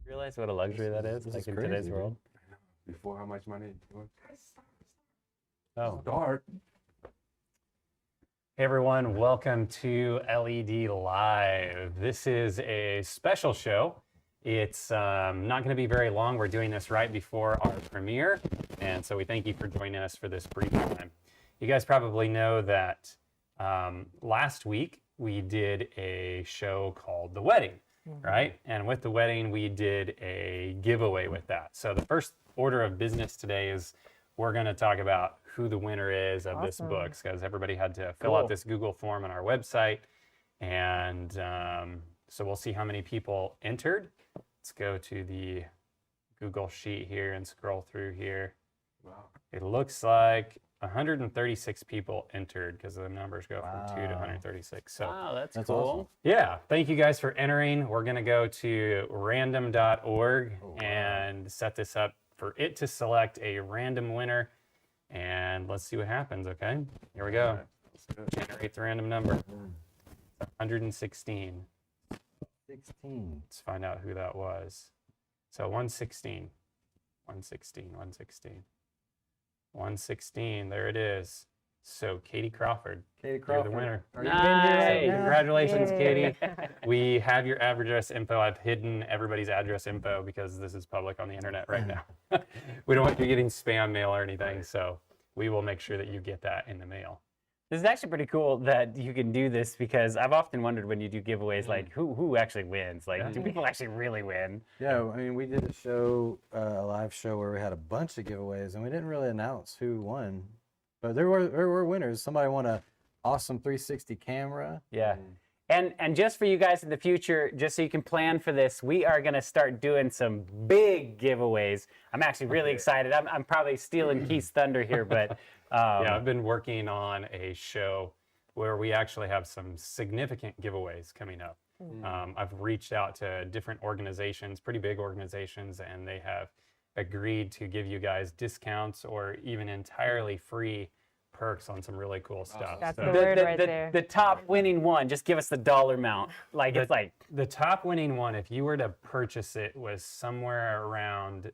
Realize what a luxury that is, like in crazy, today's world. Before how much money? Oh, Dark. hey everyone, welcome to LED Live. This is a special show. It's not going to be very long. We're doing this right before our premiere, and so we thank you for joining us for this brief time. You guys probably know that last week we did a show called The Wedding, right? And with The Wedding, we did a giveaway with that. So the first order of business today is we're going to talk about who the winner is of this book, because everybody had to fill out this Google form on our website. And so we'll see how many people entered. Let's go to the Google sheet here and scroll through here. Wow. It looks like 136 people entered because the numbers go from 2 to 136. So Wow, that's That's cool. awesome. yeah, thank you guys for entering. We're going to go to random.org and set this up for it to select a random winner. And let's see what happens, okay? Here we go. Generate the random number. 116. 16. Let's find out who that was. So 116. 116, 116. 116, there it is. So Katie Crawford, Katie you're Crawford. the winner. Are you in here right Nice. now? Congratulations, Yay. Katie. We have your address info. I've hidden everybody's address info because this is public on the internet right now. We don't want you getting spam mail or anything, so we will make sure that you get that in the mail. This is actually pretty cool that you can do this, because I've often wondered when you do giveaways, like who actually wins? Like, do people actually really win? Yeah, I mean, we did a show, a live show where we had a bunch of giveaways, and we didn't really announce who won, but there were winners. Somebody won a awesome 360 camera. Yeah. And just for you guys in the future, just so you can plan for this, we are going to start doing some big giveaways. I'm actually really excited. I'm probably stealing Keith's thunder here, but Yeah, I've been working on a show where we actually have some significant giveaways coming up. I've reached out to different organizations, pretty big organizations, and they have agreed to give you guys discounts or even entirely free perks on some really cool stuff. That's So the word right there. the top winning one, just give us the dollar amount. Like, it's like, the top winning one, if you were to purchase it, was somewhere around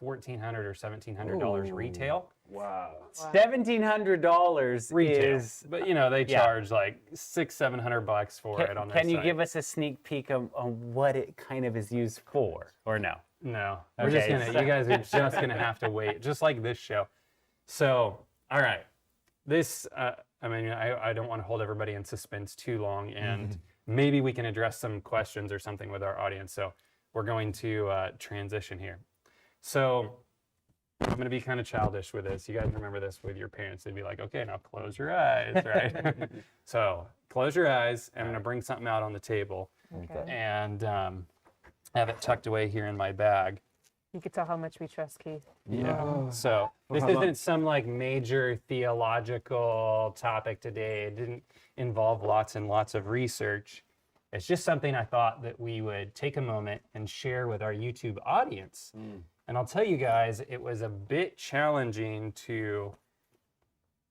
$1,400 or $1,700 retail. Wow. $1,700 Retail. is. But you know, they Yeah. charge like $600-700 for it on their Can you site. give us a sneak peek on what it kind of is used for, or no? No, we're just Okay, gonna. so- You guys are just gonna have to wait, just like this show. So, all right, this. I mean, I don't want to hold everybody in suspense too long, and maybe we can address some questions or something with our audience. So, we're going to transition here. So, I'm gonna be kind of childish with this. You guys remember this with your parents? They'd be like, "Okay, now close your eyes," right? So, close your eyes. And I'm gonna bring something out on the table, Okay. and have it tucked away here in my bag. You could tell how much we trust Keith. Yeah. So this isn't some like major theological topic today. It didn't involve lots and lots of research. It's just something I thought that we would take a moment and share with our YouTube audience. And I'll tell you guys, it was a bit challenging to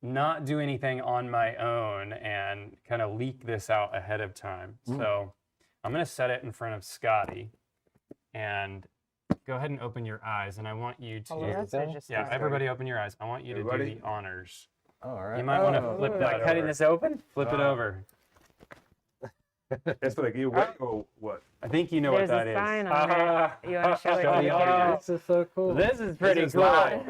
not do anything on my own and kind of leak this out ahead of time. So I'm going to set it in front of Scotty, and go ahead and open your eyes, and I want you to, All of us or just yeah, Scotty? everybody open your eyes. I want you to Everybody? do the honors. Oh, all right. You might want to flip that Cutting over. this open? Flip it over. That's for the giveaway or what? I think you know what There's that a is. sign on there. You want to show it? Show to the the audience. This is so cool. This is pretty This is cool. live.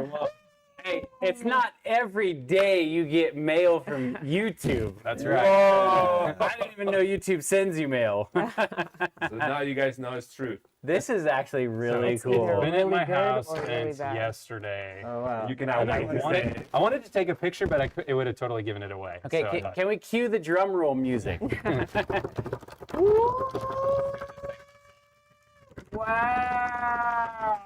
Hey, it's not every day you get mail from YouTube. That's right. Whoa! I didn't even know YouTube sends you mail. So now you guys know it's true. This is actually really It's cool. either Been at really my good house or really since bad. yesterday. Oh, wow. You can And have I wanted to take a picture, but it would have totally given it away. Okay, So I thought- can we cue the drum roll music? Wow!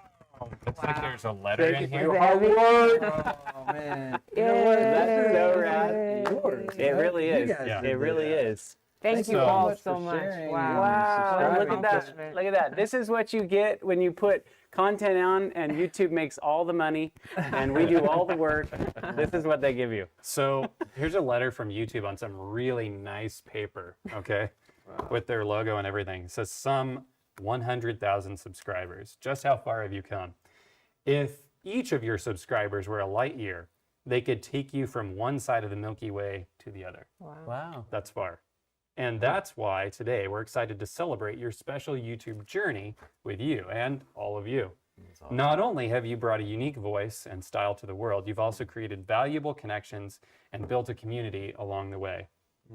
Looks like there's a letter in Is here. it heavy? Oh, man. You know what? That's so Yay. rad. Yours. It really You is. guys Yeah. did It really that. is. Thank you so all much so for much. sharing Wow. and Wow, subscribing. look at that. Accomplishment. Look at that. This is what you get when you put content on and YouTube makes all the money and we do all the work. This is what they give you. So here's a letter from YouTube on some really nice paper, okay, with their logo and everything. It says, some 100,000 subscribers. Just how far have you come? If each of your subscribers were a light year, they could take you from one side of the Milky Way to the other. Wow. Wow. That's far. And that's why today we're excited to celebrate your special YouTube journey with you and all of you. Not only have you brought a unique voice and style to the world, you've also created valuable connections and built a community along the way.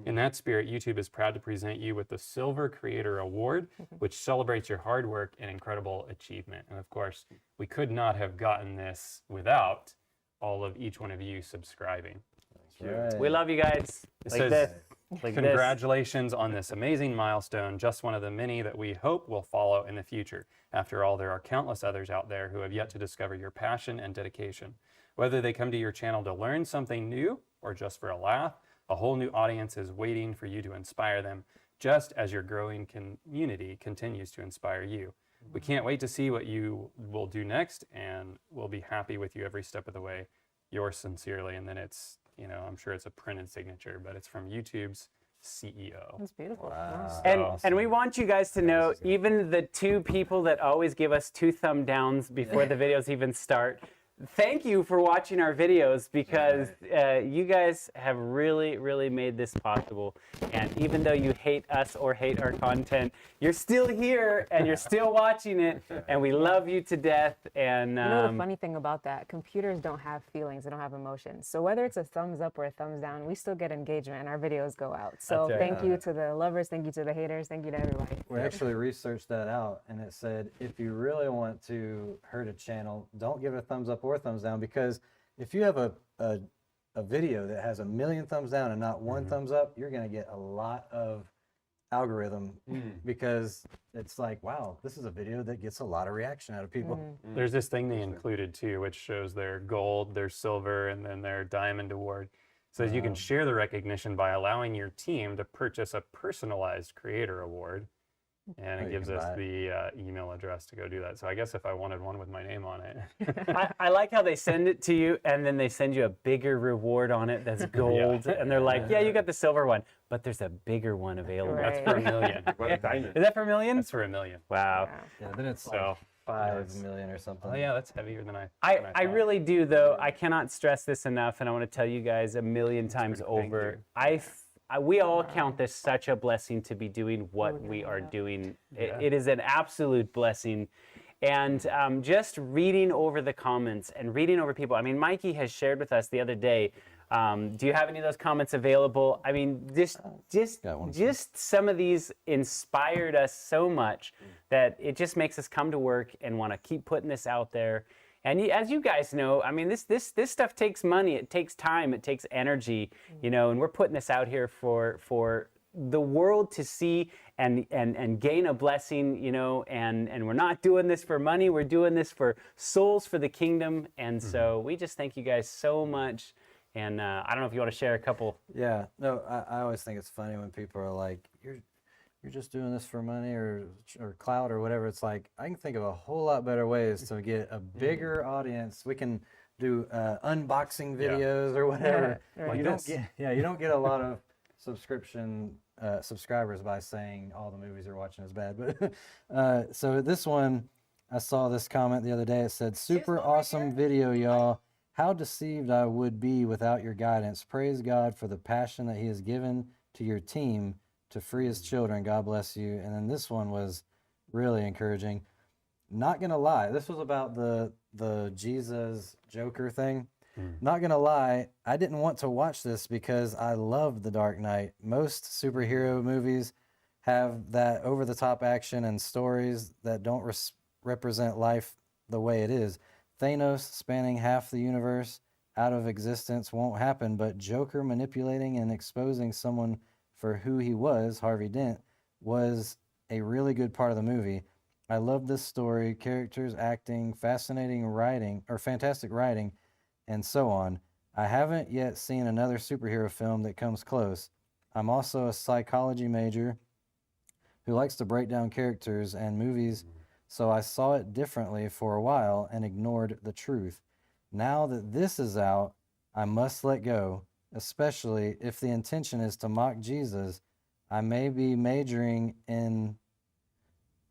In that spirit, YouTube is proud to present you with the Silver Creator Award, which celebrates your hard work and incredible achievement. And of course, we could not have gotten this without all of each one of you subscribing. Right. We love you guys. It Like says, this. Like this. Congratulations on this amazing milestone, just one of the many that we hope will follow in the future. After all, there are countless others out there who have yet to discover your passion and dedication. Whether they come to your channel to learn something new or just for a laugh, a whole new audience is waiting for you to inspire them, just as your growing community continues to inspire you. We can't wait to see what you will do next, and we'll be happy with you every step of the way. Yours sincerely. And then it's, you know, I'm sure it's a printed signature, but it's from YouTube's CEO. That's beautiful. Wow. Nice. And we want you guys to know, even the two people that always give us 2 thumb downs before the videos even start, thank you for watching our videos, because you guys have really, really made this possible. And even though you hate us or hate our content, you're still here and you're still watching it, and we love you to death. And You know the funny thing about that? Computers don't have feelings, they don't have emotions. So whether it's a thumbs up or a thumbs down, we still get engagement and our videos go out. So That's right. thank you to the lovers, thank you to the haters, thank you to everybody. We actually researched that out, and it said if you really want to hurt a channel, don't give it a thumbs up or a thumbs down, because if you have a video that has 1 million thumbs down and not one thumbs up, you're going to get a lot of algorithm, because it's like, wow, this is a video that gets a lot of reaction out of people. There's this thing they included too, which shows their gold, their silver, and then their diamond award. It says you can share the recognition by allowing your team to purchase a personalized creator award. And Oh, it you gives can us buy the email address to go do that. So I guess if I wanted one with my name on it. I like how they send it to you and then they send you a bigger reward on it that's gold. And they're like, yeah, you got the silver one, but there's a bigger one available. That's for $1 million. What a diamond. Is that for $1 million? That's for $1 million. Wow. Yeah, then it's So, like 5 million or something. oh yeah, that's heavier than I I thought. really do, though. I cannot stress this enough, and I want to tell you guys 1,000,000 times over. We all count this such a blessing to be doing what we are doing. It is an absolute blessing. And just reading over the comments and reading over people. I mean, Mikey has shared with us the other day. Do you have any of those comments available? I mean, just some of these inspired us so much that it just makes us come to work and want to keep putting this out there. And as you guys know, I mean, this stuff takes money, it takes time, it takes energy, you know, and we're putting this out here for the world to see and gain a blessing, you know, and we're not doing this for money, we're doing this for souls for the kingdom. And so we just thank you guys so much. And I don't know if you want to share a couple. Yeah, no, I always think it's funny when people are like, you're just doing this for money or clout or whatever. It's like, I can think of a whole lot better ways to get a bigger audience. We can do unboxing videos or whatever. Yeah, Well, you don't get a lot of subscribers by saying all the movies you're watching is bad. But so this one, I saw this comment the other day. It said, super awesome video, y'all. How deceived I would be without your guidance. Praise God for the passion that he has given to your team to free his children. God bless you. And then this one was really encouraging. Not gonna lie, this was about the Jesus Joker thing. Not gonna lie, I didn't want to watch this because I love The Dark Knight. Most superhero movies have that over-the-top action and stories that don't represent life the way it is. Thanos spanning half the universe out of existence won't happen, but Joker manipulating and exposing someone for who he was, Harvey Dent, was a really good part of the movie. I love this story, characters, acting, fascinating writing, or fantastic writing, and so on. I haven't yet seen another superhero film that comes close. I'm also a psychology major who likes to break down characters and movies, so I saw it differently for a while and ignored the truth. Now that this is out, I must let go, especially if the intention is to mock Jesus. I may be majoring in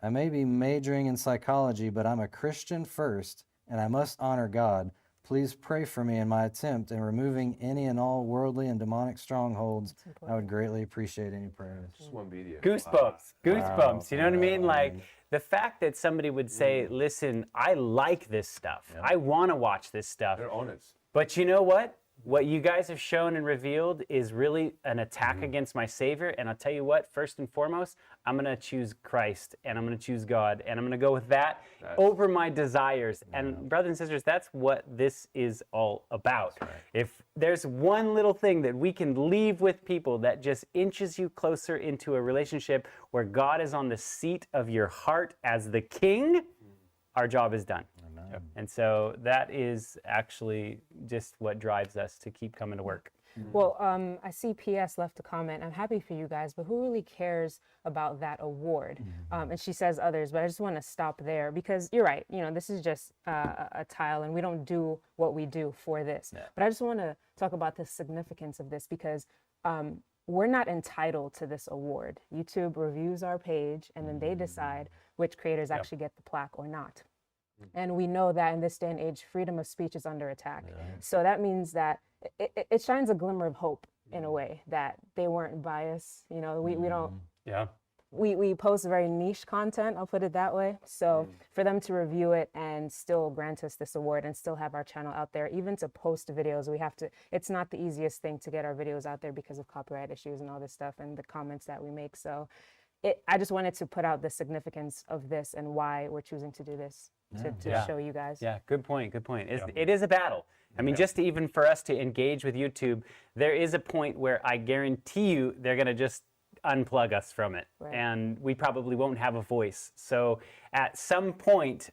I may be majoring in psychology, but I'm a Christian first, and I must honor God. Please pray for me in my attempt in removing any and all worldly and demonic strongholds. I would greatly appreciate any prayers. Just one video. Goosebumps. You know what I mean? Wow. Like the fact that somebody would say, listen, I like this stuff. I want to watch this stuff. They're honest. But you know what? What you guys have shown and revealed is really an attack against my Savior. And I'll tell you what, first and foremost, I'm going to choose Christ and I'm going to choose God. And I'm going to go with that over my desires. And brothers and sisters, that's what this is all about. If there's one little thing that we can leave with people that just inches you closer into a relationship where God is on the seat of your heart as the king, our job is done. And so that is actually just what drives us to keep coming to work. Well, I see PS left a comment. I'm happy for you guys, but who really cares about that award? And she says others, but I just want to stop there because you're right. You know, this is just a tile, and we don't do what we do for this. But I just want to talk about the significance of this because we're not entitled to this award. YouTube reviews our page, and then they decide which creators actually get the plaque or not. And we know that in this day and age, freedom of speech is under attack. So that means that it shines a glimmer of hope in a way that they weren't biased. You know, we don't. Yeah. We post very niche content, I'll put it that way. So for them to review it and still grant us this award and still have our channel out there, even to post videos, it's not the easiest thing to get our videos out there because of copyright issues and all this stuff and the comments that we make. So I just wanted to put out the significance of this and why we're choosing to do this to show you guys. Yeah, good point. It is a battle. I mean, just even for us to engage with YouTube, there is a point where I guarantee you they're going to just unplug us from it. And we probably won't have a voice. So at some point,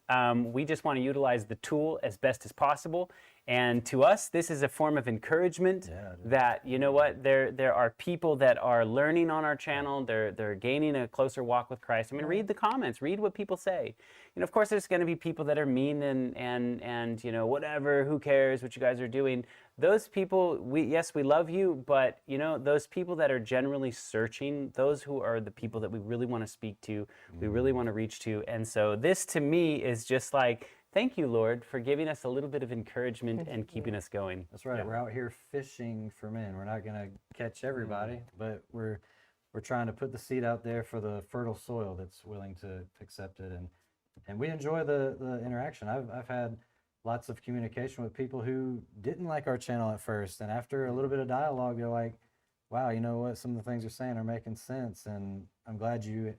we just want to utilize the tool as best as possible. And to us, this is a form of encouragement that, you know what, there are people that are learning on our channel. They're gaining a closer walk with Christ. I mean, read the comments, read what people say. You know, of course, there's going to be people that are mean and you know, whatever, who cares what you guys are doing. Those people, we love you, but, you know, those people that are generally searching, those who are the people that we really want to speak to, we really want to reach to. And so this, to me, is just like, thank you, Lord, for giving us a little bit of encouragement and keeping us going. That's right. We're out here fishing for men. We're not going to catch everybody, but we're trying to put the seed out there for the fertile soil that's willing to accept it. And we enjoy the interaction. I've had lots of communication with people who didn't like our channel at first, and after a little bit of dialogue, they're like, wow, you know what, some of the things you're saying are making sense, and I'm glad you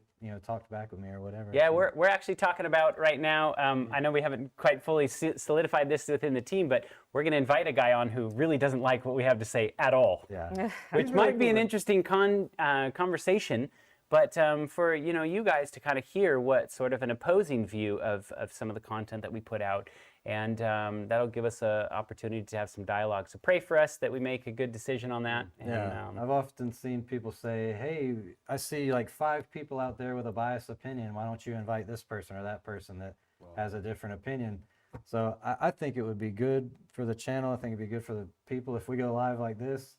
talked back with me or whatever. Yeah, we're actually talking about right now, I know we haven't quite fully solidified this within the team, but we're going to invite a guy on who really doesn't like what we have to say at all. Yeah. Which might be an interesting conversation, but for you guys to kind of hear what sort of an opposing view of some of the content that we put out. And that'll give us an opportunity to have some dialogue. So pray for us that we make a good decision on that. Yeah, And, I've often seen people say, hey, I see like 5 people out there with a biased opinion. Why don't you invite this person or that person that has a different opinion? So I think it would be good for the channel. I think it'd be good for the people if we go live like this.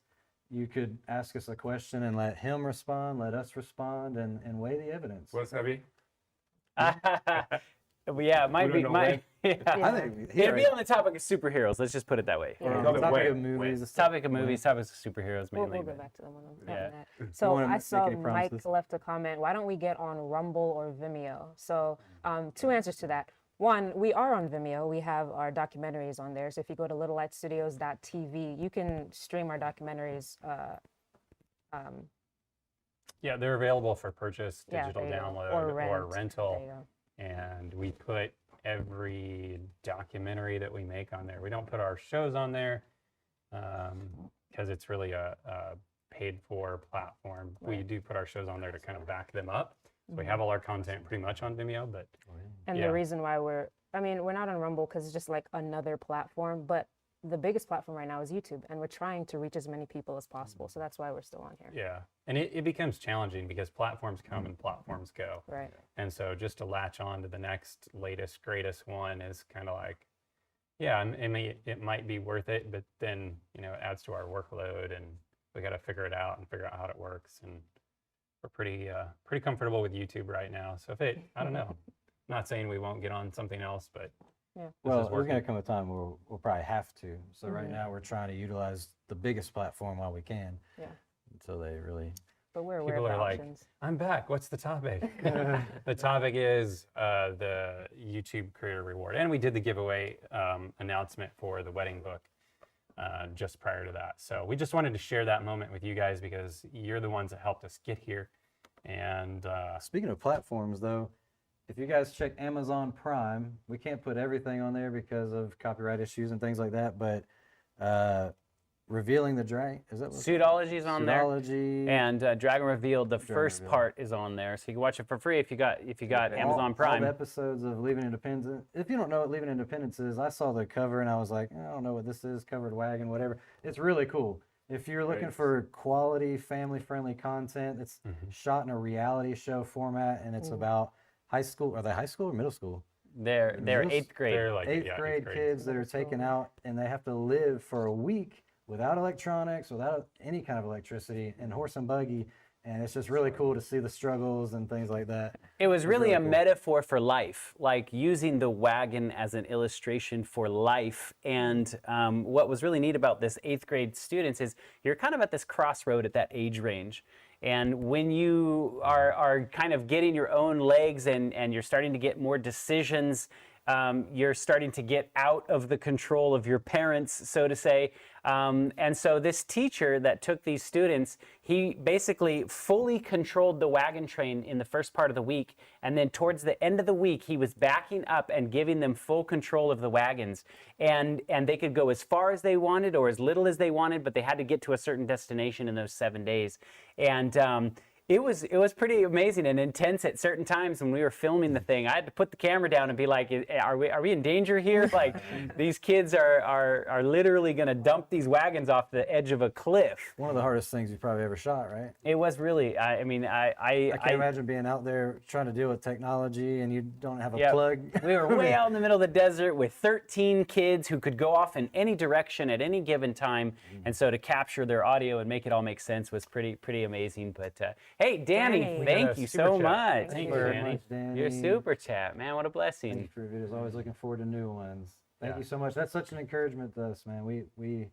You could ask us a question and let him respond, let us respond, and weigh the evidence. What's heavy? Yeah, it might be. I think It'd be on the topic of superheroes. Let's just put it that way. topic of movies. Topic of movies, topics of superheroes We'll mainly. go back to them when I'm Yeah. done with that. So wanna I make saw any Mike promises? left a comment. Why don't we get on Rumble or Vimeo? So 2 answers to that. One, we are on Vimeo. We have our documentaries on there. So if you go to littlelightstudios.tv, you can stream our documentaries. Yeah, they're available for purchase, Yeah, digital there you go. download, Or or rent. rental. There you go. And we put every documentary that we make on there. We don't put our shows on there because it's really a paid for platform. We do put our shows on there to kind of back them up. So we have all our content pretty much on Vimeo, but And yeah. the reason why we're not on Rumble because it's just like another platform, but the biggest platform right now is YouTube, and we're trying to reach as many people as possible. So that's why we're still on here. yeah. And it becomes challenging because platforms come and platforms go. Right. And so just to latch on to the next, latest, greatest one is kind of like, yeah, it might be worth it, but then, it adds to our workload and we got to figure it out and figure out how it works. And we're pretty comfortable with YouTube right now. So if it, I don't know, not saying we won't get on something else, but Yeah. Well, is there's going to working. come a time where we'll probably have to. So right Mhm. now we're trying to utilize the biggest platform while we can. Yeah. Until they really. But we're aware people of are the like, options. I'm back. What's the topic? The topic is the YouTube Creator Reward. And we did the giveaway announcement for the wedding book just prior to that. So we just wanted to share that moment with you guys because you're the ones that helped us get here. And Speaking of platforms, though, if you guys check Amazon Prime, we can't put everything on there because of copyright issues and things like that. But Revealing the Dragon, is that what? Pseudology's on there. Pseudology. And Dragon Revealed, the first Revealed. part is on there, so you can watch it for free if you got Okay. Amazon All Prime. the episodes of Leaving Independence. If you don't know what Leaving Independence is, I saw the cover and I was like, I don't know what this is. Covered wagon, whatever. It's really cool. If you're looking Nice. for quality, family-friendly content, it's shot in a reality show format, and it's about high school. Are they high school or middle school? They're Middle- 8th grade. they're like Eighth yeah, grade kids that are Middle school. taken out, and they have to live for a week without electronics, without any kind of electricity, and horse and buggy. And it's just really cool to see the struggles and things like that. It was really really a cool. metaphor for life, like using the wagon as an illustration for life. And what was really neat about this 8th grade students is you're kind of at this crossroad at that age range. And when you are kind of getting your own legs and you're starting to get more decisions, you're starting to get out of the control of your parents, so to say. And so this teacher that took these students, he basically fully controlled the wagon train in the first part of the week. And then towards the end of the week, he was backing up and giving them full control of the wagons. And they could go as far as they wanted or as little as they wanted, but they had to get to a certain destination in those 7 days. And it was pretty amazing and intense at certain times when we were filming the thing. I had to put the camera down and be like, are we in danger here? Like these kids are literally going to dump these wagons off the edge of a cliff. One of the hardest things you've probably ever shot, right? It was really, I mean, I can't imagine being out there trying to deal with technology and you don't have a Yep. plug. We were way out in the middle of the desert with 13 kids who could go off in any direction at any given time. And so to capture their audio and make it all make sense was pretty amazing. But hey, Danny, Danny. thank We got a you super so chat. much Thank for you, Danny. Danny. your super chat, man. What a Thank blessing. you for your videos. Always looking forward to new ones. Thank Yeah. you so much. That's such an encouragement to us, man. We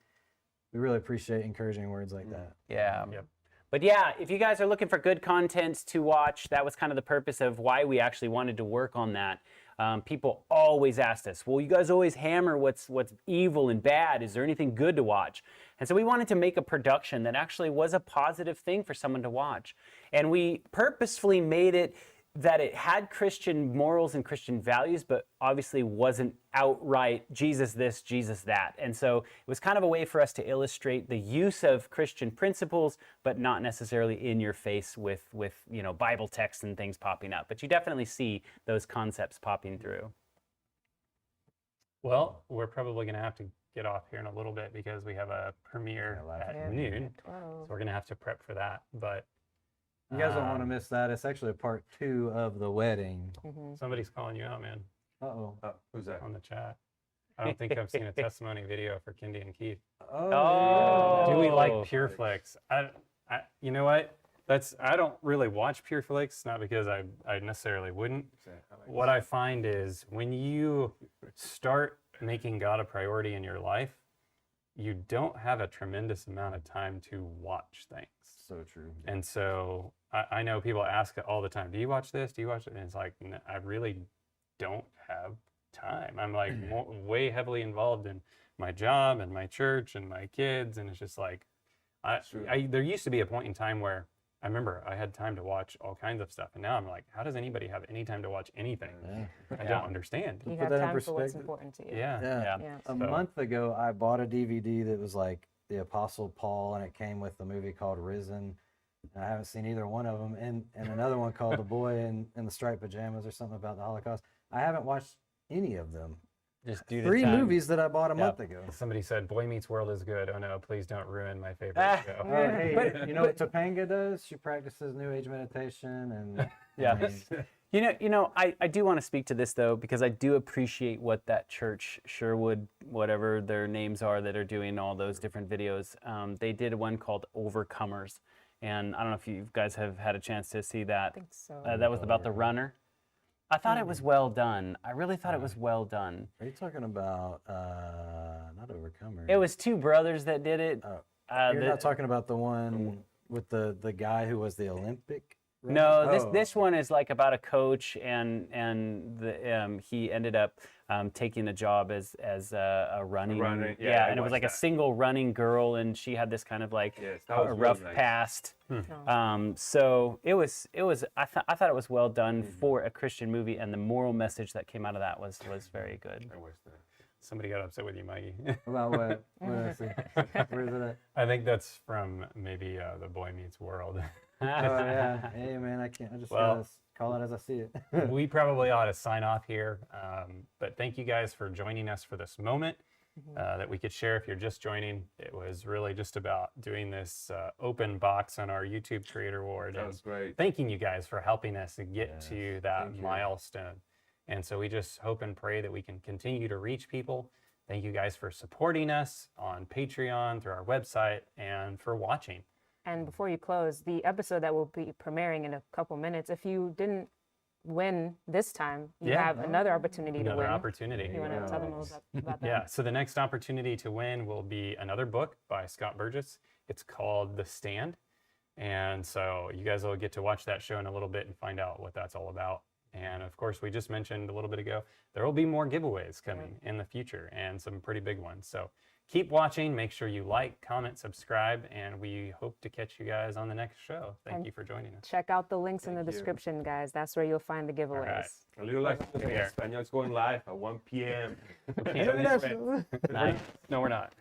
really appreciate encouraging words like that. Yeah. Yep. But yeah, if you guys are looking for good content to watch, that was kind of the purpose of why we actually wanted to work on that. People always asked us, well, you guys always hammer what's evil and bad. Is there anything good to watch? And so we wanted to make a production that actually was a positive thing for someone to watch. And we purposefully made it that it had Christian morals and Christian values, but obviously wasn't outright Jesus this, Jesus that. And so it was kind of a way for us to illustrate the use of Christian principles, but not necessarily in your face with Bible texts and things popping up. But you definitely see those concepts popping through. Well, we're probably going to have to get off here in a little bit because we have a premiere at Yeah, noon. at 12. So we're going to have to prep for that. But You guys don't want to um, miss that. It's actually a part 2 of the wedding. somebody's calling you out, man, Uh-oh. Oh, who's that? on the chat. I don't think I've seen a testimony video for Kendi and Keith. Oh. Do we like Oh. Pure Flicks? You know what? I don't really watch Pure Flicks, not because I necessarily wouldn't. What I find is when you start making God a priority in your life, you don't have a tremendous amount of time to watch things. So true. And so I know people ask it all the time, do you watch this? Do you watch it? And it's like, I really don't have time. I'm like way heavily involved in my job and my church and my kids. And it's just like, there used to be a point in time where I remember I had time to watch all kinds of stuff. And now I'm like, how does anybody have any time to watch anything? Yeah. I don't understand. You put have that in time for what's perspective. important to you. Yeah. Yeah. Yeah. A So- month ago, I bought a DVD that was like the Apostle Paul, and it came with a movie called Risen. And I haven't seen either one of them, and another one called The Boy in the Striped Pajamas or something about the Holocaust. I haven't watched any of them. Just do 3 movies that I bought a month ago. Somebody said, Boy Meets World is good. Oh no, please don't ruin my favorite Ah. show. Hey, But- you know what Topanga does? She practices New Age meditation, and Yeah. I mean, I do want to speak to this though, because I do appreciate what that church, Sherwood, whatever their names are, that are doing all those different videos. They did one called Overcomers. and I don't know if you guys have had a chance to see that. I think so. That was about the runner. I thought it was well done. I really thought it was well done. Are you talking about not Overcomer? It was two brothers that did it. You're not talking about the one with the guy who was the Olympic. No, runner? this one is like about a coach, and he ended up taking a job as a running. Running, yeah, yeah, I and it was watched like a that. single running girl, and she had this kind of like Yes, that a was really rough nice. past. Oh. So it was. I thought it was well done for a Christian movie, and the moral message that came out of that was very good. I watched that. Somebody got upset with you, Mikey. About what? What did I see? Where is it at? I think that's from maybe The Boy Meets World. Oh yeah. Hey man, I can't. I just Well- gotta call it as I see it. We probably ought to sign off here. But thank you guys for joining us for this moment that we could share if you're just joining. It was really just about doing this open box on our YouTube Creator Award. That and was great. thanking you guys for helping us to get to that thank you. milestone. And so we just hope and pray that we can continue to reach people. Thank you guys for supporting us on Patreon, through our website, and for watching. And before you close, the episode that will be premiering in a couple minutes, if you didn't win this time, you Yeah. have another opportunity to Another win. opportunity. You want to tell them about that? Yeah, so the next opportunity to win will be another book by Scott Burgess. It's called The Stand. And so you guys will get to watch that show in a little bit and find out what that's all about. And of course, we just mentioned a little bit ago, there will be more giveaways coming in the future and some pretty big ones. So keep watching. Make sure you like, comment, subscribe, and we hope to catch you guys on the next show. Thank you for joining us. Check out the links in the Thank you. description, guys. That's where you'll find the giveaways. right. A little like Here. Español's going live at 1 p.m. Nice. No, we're not.